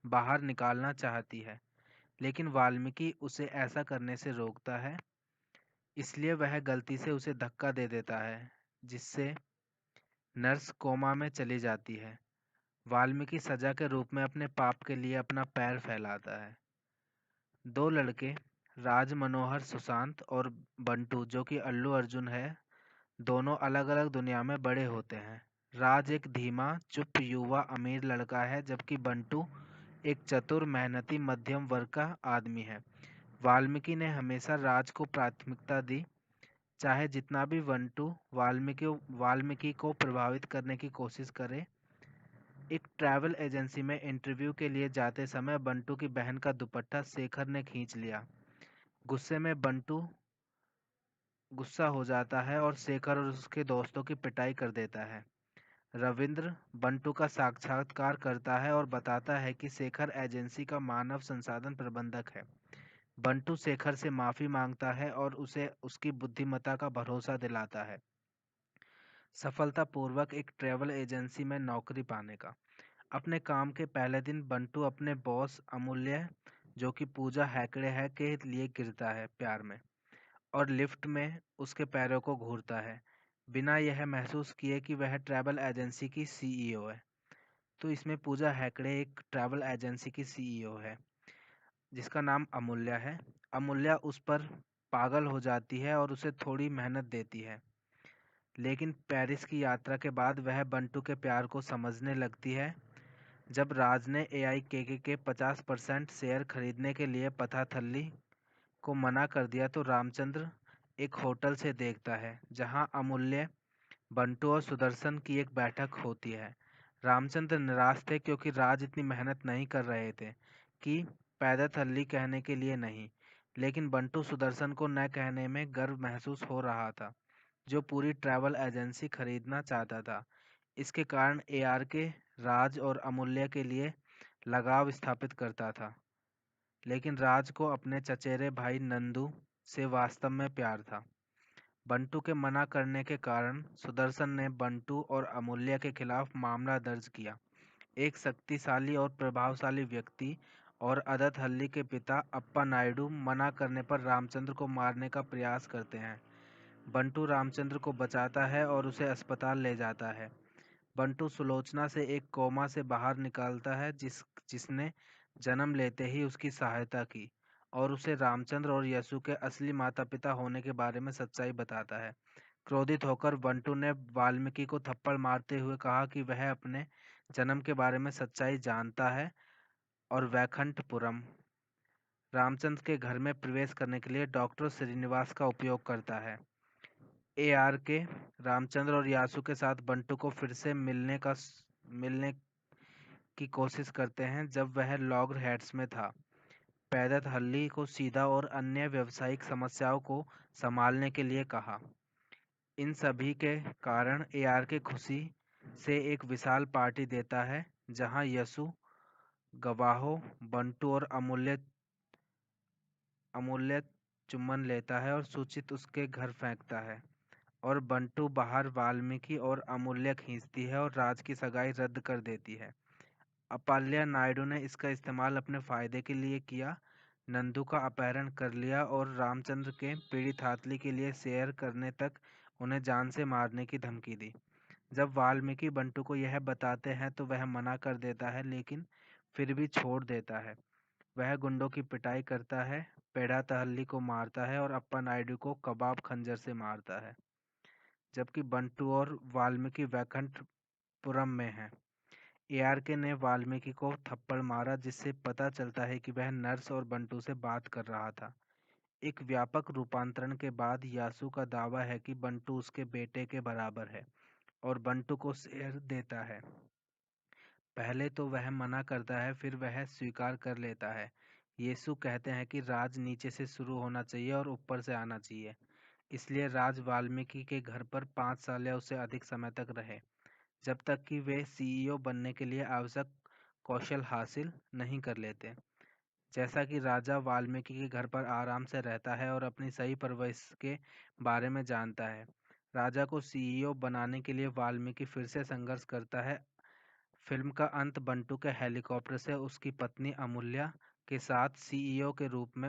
बाहर निकालना चाहती है, लेकिन वाल्मीकि उसे ऐसा करने से रोकता है। इसलिए वह गलती से उसे धक्का दे देता है, जिससे नर्स कोमा में चली जाती है। वाल्मीकि सजा के रूप में अपने पाप के लिए अपना पैर फैलाता है। दो लड़के, राज मनोहर सुशांत और बंटू जो कि अल्लू अर्जुन है, दोनों अलग अलग दुनिया में बड़े होते हैं। राज एक धीमा चुप युवा अमीर लड़का है, जबकि बंटू एक चतुर मेहनती मध्यम वर्ग का आदमी है। वाल्मीकि ने हमेशा राज को प्राथमिकता दी, चाहे जितना भी बंटू वाल्मीकि वाल्मीकि को प्रभावित करने की कोशिश करे। एक ट्रैवल एजेंसी में इंटरव्यू के लिए जाते समय बंटू की बहन का दुपट्टा शेखर ने खींच लिया। गुस्से में बंटू गुस्सा हो जाता है और शेखर और उसके दोस्तों की पिटाई कर देता है। रविंद्र बंटू का साक्षात्कार करता है और बताता है कि शेखर एजेंसी का मानव संसाधन प्रबंधक है। बंटू शेखर से माफी मांगता है और उसे उसकी बुद्धिमत्ता का भरोसा दिलाता है। सफलतापूर्वक एक ट्रैवल एजेंसी में नौकरी पाने का। अपने काम के पहले दिन बंटू अपने बॉस अमूल्य, जो कि पूजा हैकड़े है, के लिए गिरता है प्यार में और लिफ्ट में उसके पैरों को घूरता है, बिना यह महसूस किए कि वह ट्रैवल एजेंसी की सीईओ है। तो इसमें पूजा हैकड़े एक ट्रैवल एजेंसी की सीईओ है, जिसका नाम अमूल्य है। अमूल्य उस पर पागल हो जाती है और उसे थोड़ी मेहनत देती है, लेकिन पेरिस की यात्रा के बाद वह बंटू के प्यार को समझने लगती है। जब राज ने एआईके के 50% शेयर खरीदने के लिए पथाथल्ली को मना कर दिया, तो रामचंद्र एक होटल से देखता है जहां अमूल्य, बंटू और सुदर्शन की एक बैठक होती है। रामचंद्र निराश थे क्योंकि राज इतनी मेहनत नहीं कर रहे थे कि पैदथल्ली कहने के लिए नहीं, लेकिन बंटू सुदर्शन को न कहने में गर्व महसूस हो रहा था, जो पूरी ट्रैवल एजेंसी खरीदना चाहता था। इसके कारण एआरके राज और अमूल्य के लिए लगाव स्थापित करता था, लेकिन राज को अपने चचेरे भाई नंदू से वास्तव में प्यार था। बंटू के मना करने के कारण सुदर्शन ने बंटू और अमूल्य के खिलाफ मामला दर्ज किया। एक शक्तिशाली और प्रभावशाली व्यक्ति और अदत हल्ली के पिता अप्पा नायडू मना करने पर रामचंद्र को मारने का प्रयास करते हैं। बंटू रामचंद्र को बचाता है और उसे अस्पताल ले जाता है। बंटू सुलोचना से एक कोमा से बाहर निकालता है जिसने जन्म लेते ही उसकी सहायता की, और उसे रामचंद्र और यशु के असली माता पिता होने के बारे में सच्चाई बताता है। क्रोधित होकर बंटू ने वाल्मीकि को थप्पड़ मारते हुए कहा कि वह अपने जन्म के बारे में सच्चाई जानता है और वैकुंठपुरम रामचंद्र के घर में प्रवेश करने के लिए डॉक्टर श्रीनिवास का उपयोग करता है। एआरके रामचंद्र और यासु के साथ बंटू को फिर से मिलने की कोशिश करते हैं जब वह लॉग हेड्स में था। पैदत हल्ली को सीधा और अन्य व्यावसायिक समस्याओं को संभालने के लिए कहा। इन सभी के कारण एआरके खुशी से एक विशाल पार्टी देता है, जहां यसु गवाहों बंटू और अमूल्य अमूल्य चुम्बन लेता है और सूचित उसके घर फेंकता है, और बंटू बाहर वाल्मीकि और अमूल्य खींचती है और राज की सगाई रद्द कर देती है। अपाल्या नायडू ने इसका इस्तेमाल अपने फायदे के लिए किया, नंदू का अपहरण कर लिया और रामचंद्र के पीड़ित हाथली के लिए शेयर करने तक उन्हें जान से मारने की धमकी दी। जब वाल्मीकि बंटू को यह बताते हैं तो वह मना कर देता है, लेकिन फिर भी छोड़ देता है। वह गुंडों की पिटाई करता है, पेड़ा तहल्ली को मारता है और अप्पा नायडू को कबाब खंजर से मारता है, जबकि बंटू और वाल्मीकि वैकुंठपुरम में हैं। एआरके ने वाल्मीकि को थप्पड़ मारा, जिससे पता चलता है कि वह नर्स और बंटू से बात कर रहा था। एक व्यापक रूपांतरण के बाद यासु का दावा है कि बंटू उसके बेटे के बराबर है और बंटू को शेयर देता है। पहले तो वह मना करता है, फिर वह स्वीकार कर लेता है। यीशु कहते हैं कि राज नीचे से शुरू होना चाहिए और ऊपर से आना चाहिए। इसलिए राज वाल्मीकि के घर पर 5 साल या उससे अधिक समय तक रहे, जब तक कि वे सीईओ बनने के लिए आवश्यक कौशल हासिल नहीं कर लेते। जैसा कि राजा वाल्मीकि के घर पर आराम से रहता है और अपनी सही परवरिश के बारे में जानता है। राजा को सीईओ बनाने के लिए वाल्मीकि फिर से संघर्ष करता है, फिल्म का अंत बंटू के हेलीकॉप्टर से उसकी पत्नी अमूल्या के साथ सीईओ के रूप में